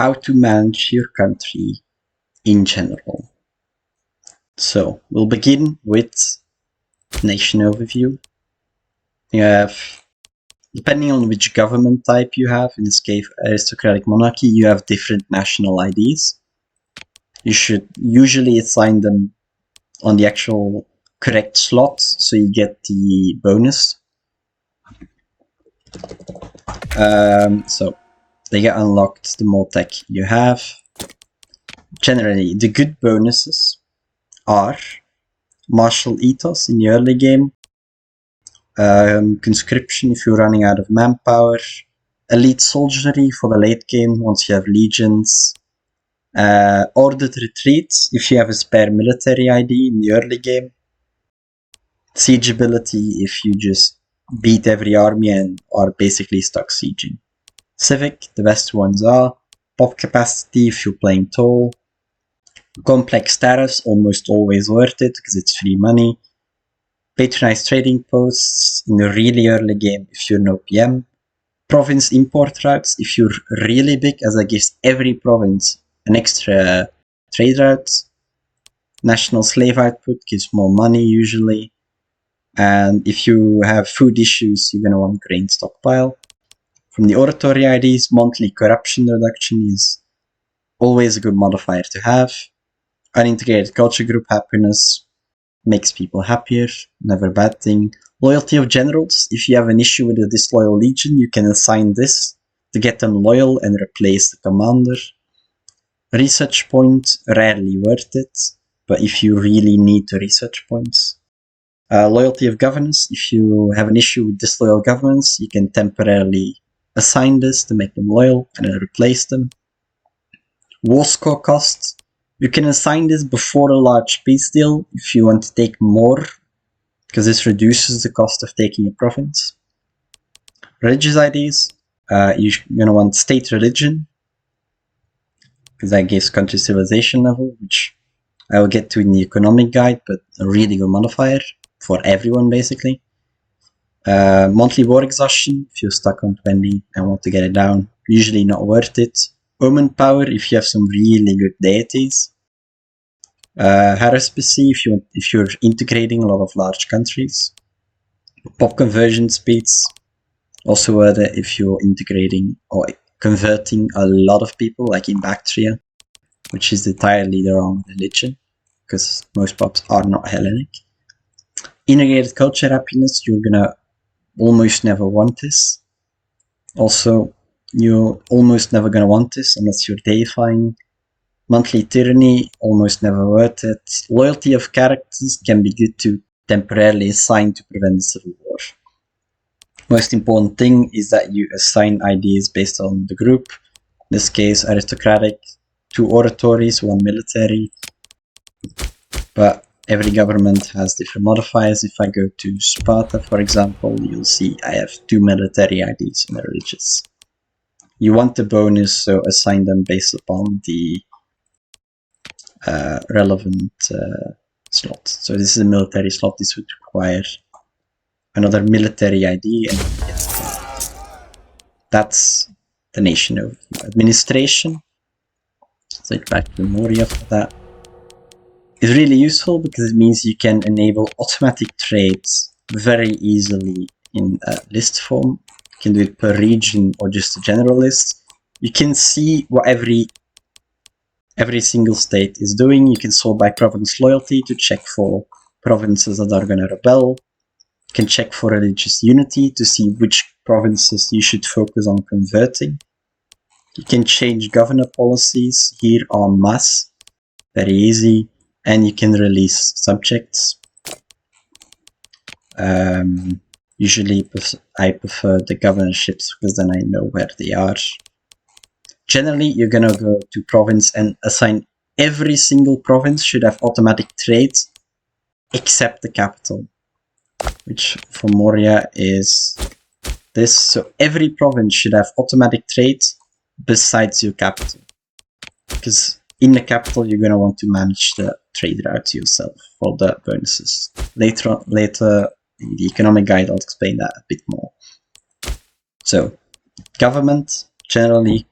how to manage your country in general. So we'll begin with nation overview. You have, depending on which government type you have, in this case aristocratic monarchy, you have different national IDs. You should usually assign them on the actual correct slot, so you get the bonus. So they get unlocked the more tech you have. Generally, the good bonuses are martial ethos in the early game, conscription if you're running out of manpower, elite soldiery for the late game once you have legions, ordered retreat if you have a spare military ID in the early game, siege ability if you just beat every army and are basically stuck sieging. Civic, the best ones are pop capacity if you're playing tall, complex tariffs, almost always worth it because it's free money, patronize trading posts in the really early game if you're no PM, province import routes if you're really big, as that gives every province an extra trade route, national slave output gives more money usually, and if you have food issues you're going to want grain stockpile. From the oratory IDs, monthly corruption reduction is always a good modifier to have. Unintegrated culture group happiness makes people happier, never a bad thing. Loyalty of generals, if you have an issue with a disloyal legion, you can assign this to get them loyal and replace the commander. Research point, rarely worth it, but if you really need the research points. Loyalty of governance, if you have an issue with disloyal governments, you can temporarily assign this to make them loyal and then replace them. War score cost, you can assign this before a large peace deal if you want to take more, because this reduces the cost of taking a province. Religious IDs, you're going to want state religion, because that gives country civilization level, which I will get to in the economic guide, but a really good modifier for everyone basically. Monthly war exhaustion, if you're stuck on 20 and want to get it down, usually not worth it. Omen power, if you have some really good deities. Haruspicy, if you're integrating a lot of large countries. Pop conversion speeds, also worth it if you're integrating or converting a lot of people, like in Bactria, which is entirely the wrong religion, because most pops are not Hellenic. Integrated culture happiness, you're gonna almost never want this. Also, you're almost never gonna want this unless you're deifying. Monthly tyranny, almost never worth it. Loyalty of characters can be good to temporarily assign to prevent the civil war. Most important thing is that you assign ideas based on the group. In this case, aristocratic, 2 oratories, 1 military. But every government has different modifiers. If I go to Sparta, for example, you'll see I have 2 military IDs and religious. You want the bonus, so assign them based upon the relevant slot. So this is a military slot. This would require another military ID, and that's the nation overview. Administration, so back to Moria for that, is really useful because it means you can enable automatic trades very easily in list form. You can do it per region or just a general list. You can see what every single state is doing. You can sort by province loyalty to check for provinces that are going to rebel. You can check for religious unity to see which provinces you should focus on converting. You can change governor policies here en masse, very easy, and you can release subjects. Usually I prefer the governorships because then I know where they are. Generally, you're gonna go to province and assign every single province should have automatic trades except the capital, which for Moria is this. So every province should have automatic trades besides your capital, because in the capital you're gonna want to manage the trade routes yourself for the bonuses. Later in the economic guide I'll explain that a bit more. So government, generally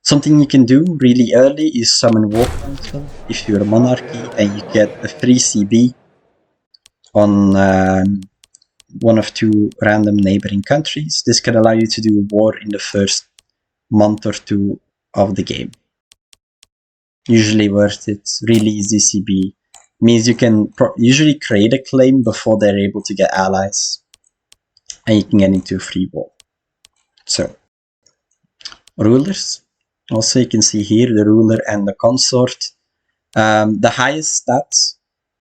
Something you can do really early is summon War Council if you're a monarchy and you get a free CB on one of 2 random neighboring countries. This can allow you to do war in the first month or 2 of the game. Usually worth it, really easy CB. Means you can usually create a claim before they're able to get allies. And you can get into a free war. So, rulers. Also you can see here the ruler and the consort. The highest stats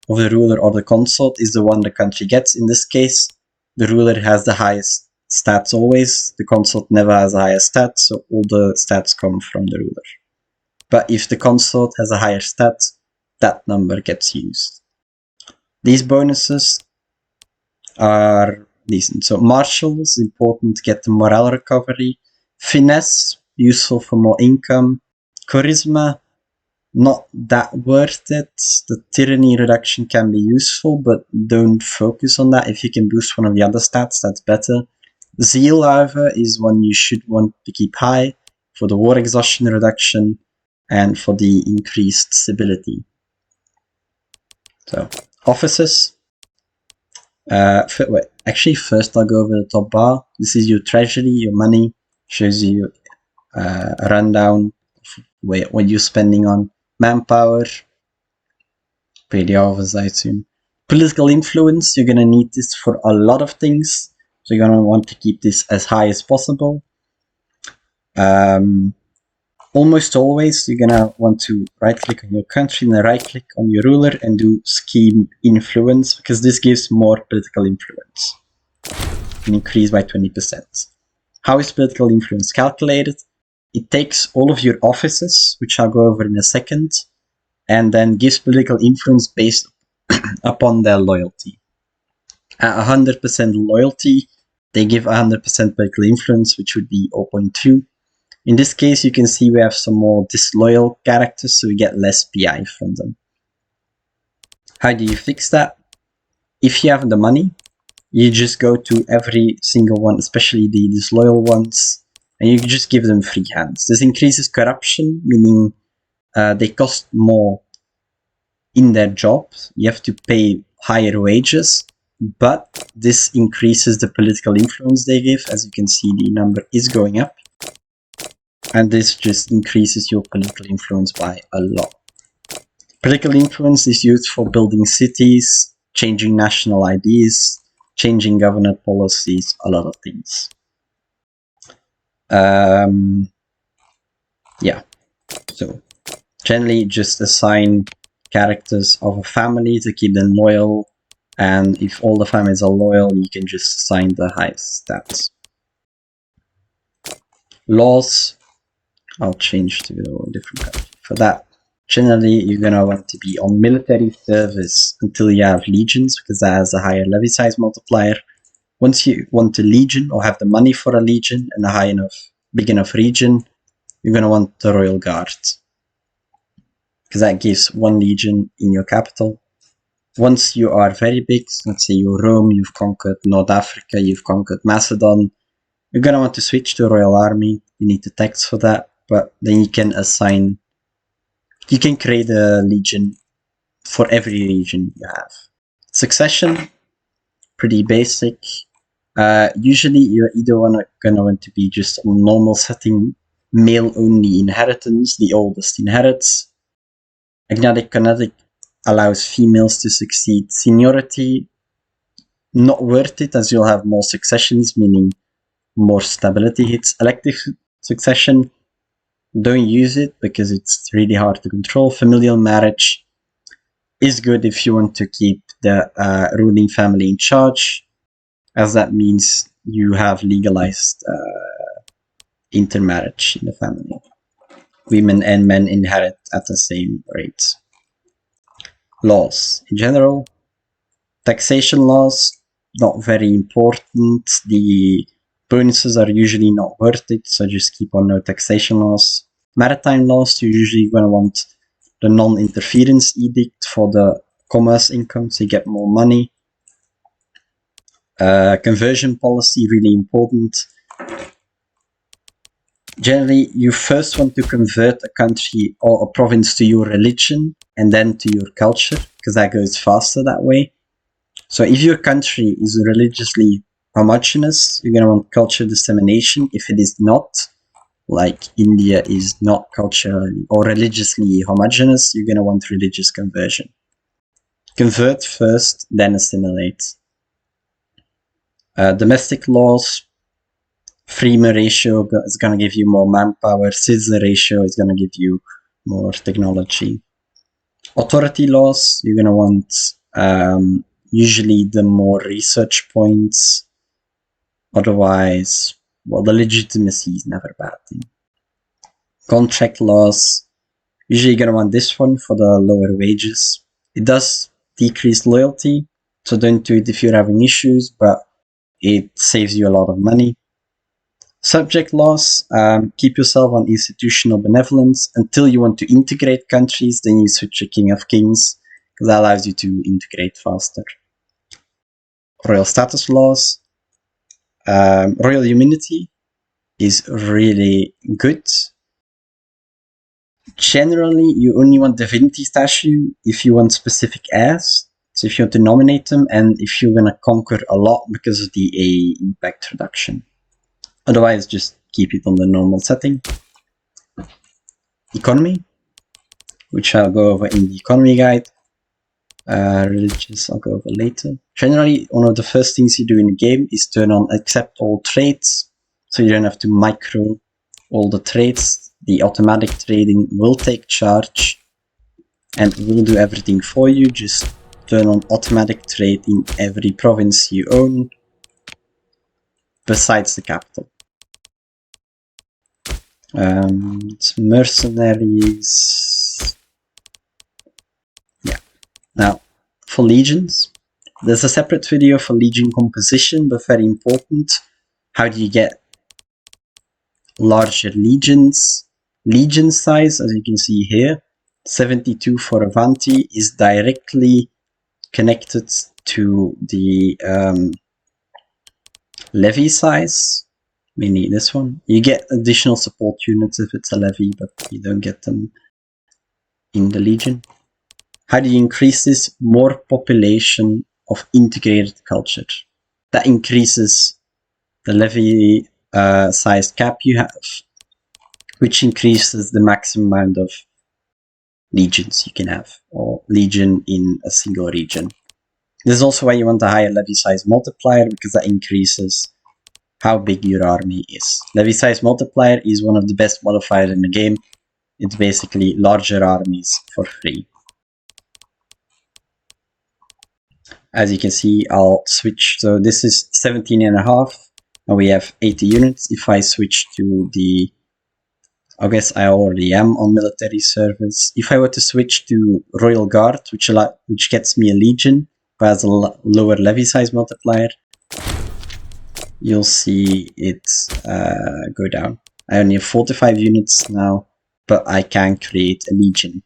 of the ruler or the consort is the one the country gets. In this case, the ruler has the highest stats always. The consort never has the highest stats, so all the stats come from the ruler. But if the consort has a higher stat, that number gets used. These bonuses are decent. So marshals, important to get the morale recovery. Finesse, useful for more income. Charisma, not that worth it. The tyranny reduction can be useful, but don't focus on that. If you can boost one of the other stats, that's better. Zeal, however, is one you should want to keep high for the war exhaustion reduction and for the increased stability. So, offices. Actually, first I'll go over the top bar. This is your treasury, your money. Shows you a rundown of what you're spending on. Manpower. Pay the office, I assume. Political influence. You're gonna need this for a lot of things. So you're gonna want to keep this as high as possible. Almost always you're gonna want to right click on your country and then right click on your ruler and do scheme influence, because this gives more political influence. An increase by 20%. How is political influence calculated? It takes all of your offices, which I'll go over in a second, and then gives political influence based upon their loyalty. At 100% loyalty, they give 100% political influence, which would be 0.2. In this case, you can see we have some more disloyal characters, so we get less PI from them. How do you fix that? If you have the money, you just go to every single one, especially the disloyal ones, and you just give them free hands. This increases corruption, meaning they cost more in their job. You have to pay higher wages, but this increases the political influence they give. As you can see, the number is going up. And this just increases your political influence by a lot. Political influence is used for building cities, changing national IDs, changing government policies, a lot of things. Yeah, so generally just assign characters of a family to keep them loyal, and if all the families are loyal, you can just assign the highest stats. Laws, I'll change to a different country for that. Generally, you're gonna want to be on military service until you have legions, because that has a higher levy size multiplier. Once you want a legion or have the money for a legion and a big enough region, you're gonna want the Royal Guard, because that gives 1 legion in your capital. Once you are very big, let's say you're Rome, you've conquered North Africa, you've conquered Macedon, you're gonna want to switch to a Royal Army. You need the tax for that, but then you can create a legion for every region you have. Succession, pretty basic. Usually you're either gonna want to be just on normal setting, male only inheritance, the oldest inherits. Agnatic Kinetic allows females to succeed. Seniority, not worth it, as you'll have more successions, meaning more stability hits. Elective succession, don't use it because it's really hard to control. Familial marriage is good if you want to keep the ruling family in charge, as that means you have legalized intermarriage in the family. Women and men inherit at the same rate. Laws in general. Taxation laws, not very important. The bonuses are usually not worth it, so just keep on no taxation laws. Maritime laws, you're usually going to want the non-interference edict for the commerce income, so you get more money. Conversion policy, really important. Generally, you first want to convert a country or a province to your religion and then to your culture, because that goes faster that way. So if your country is religiously homogeneous, you're going to want culture dissemination. If it is not, like India is not culturally or religiously homogeneous, you're going to want religious conversion. Convert first, then assimilate. Domestic laws, freeman ratio is going to give you more manpower. Citizen ratio is going to give you more technology. Authority laws, you're going to want usually the more research points. Otherwise, well, the legitimacy is never a bad thing. Contract laws, usually you're going to want this one for the lower wages. It does decrease loyalty, so don't do it if you're having issues, but it saves you a lot of money. Subject laws, keep yourself on institutional benevolence until you want to integrate countries, then you switch to King of Kings, because that allows you to integrate faster. Royal status laws, royal immunity is really good. Generally, you only want divinity statue if you want specific heirs, so if you want to nominate them, and if you're going to conquer a lot because of the A impact reduction. Otherwise, just keep it on the normal setting. Economy, which I'll go over in the economy guide. Religious, I'll go over later. Generally, one of the first things you do in the game is turn on accept all trades, so you don't have to micro all the trades. The automatic trading will take charge and will do everything for you. Just turn on automatic trade in every province you own, besides the capital. It's mercenaries. Yeah. Now, for legions, there's a separate video for legion composition, but very important. How do you get larger legions? Legion size, as you can see here, 72 for Avanti is directly connected to the levy size, meaning this one. You get additional support units if it's a levy, but you don't get them in the legion. How do you increase this? More population of integrated culture. That increases the levy size cap you have, which increases the maximum amount of legions you can have, or legion in a single region. This is also why you want a higher levy size multiplier, because that increases how big your army is. Levy size multiplier is one of the best modifiers in the game. It's basically larger armies for free. As you can see, I'll switch. So this is 17.5, and we have 80 units. If I switch to the, I guess I already am on military service. If I were to switch to Royal Guard, which gets me a legion, but has a lower levy size multiplier, you'll see it go down. I only have 45 units now, but I can create a legion.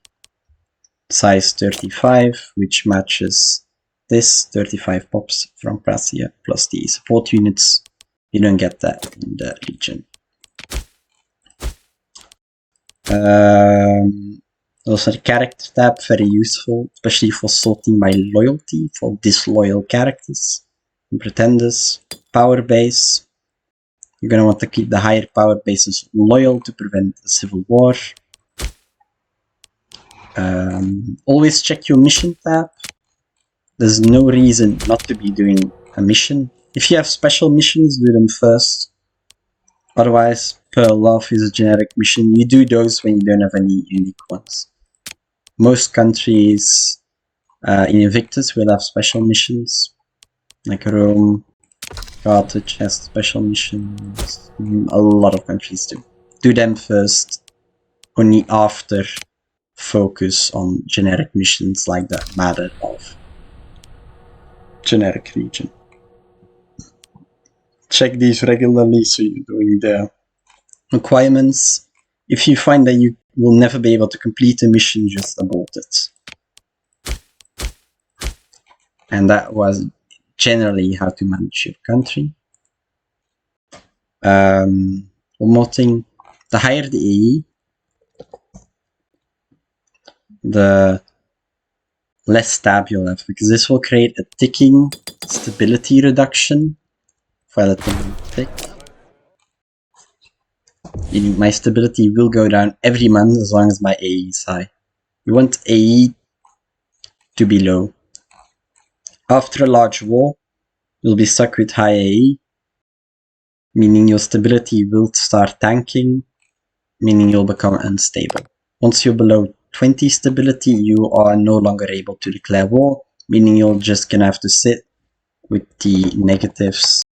Size 35, which matches this 35 pops from Prasia, plus the support units. You don't get that in the legion. Also the character tab, very useful, especially for sorting by loyalty for disloyal characters and pretenders. Power base, you're going to want to keep the higher power bases loyal to prevent a civil war. Always check your mission tab. There's no reason not to be doing a mission. If you have special missions, do them first. Otherwise, Pearl Love is a generic mission. You do those when you don't have any unique ones. Most countries in Invictus will have special missions, like Rome, Carthage has special missions. A lot of countries do. Do them first. Only after focus on generic missions like the matter of generic region. Check these regularly so you're doing the requirements. If you find that you will never be able to complete a mission, just abort it. And that was generally how to manage your country. One more thing, the higher the AE, the less stab you'll have, because this will create a ticking stability reduction if I let them tick. Meaning my stability will go down every month as long as my AE is high. We want AE to be low. After a large war, you'll be stuck with high AE, meaning your stability will start tanking, meaning you'll become unstable. Once you're below 20 stability, you are no longer able to declare war, meaning you're just gonna have to sit with the negatives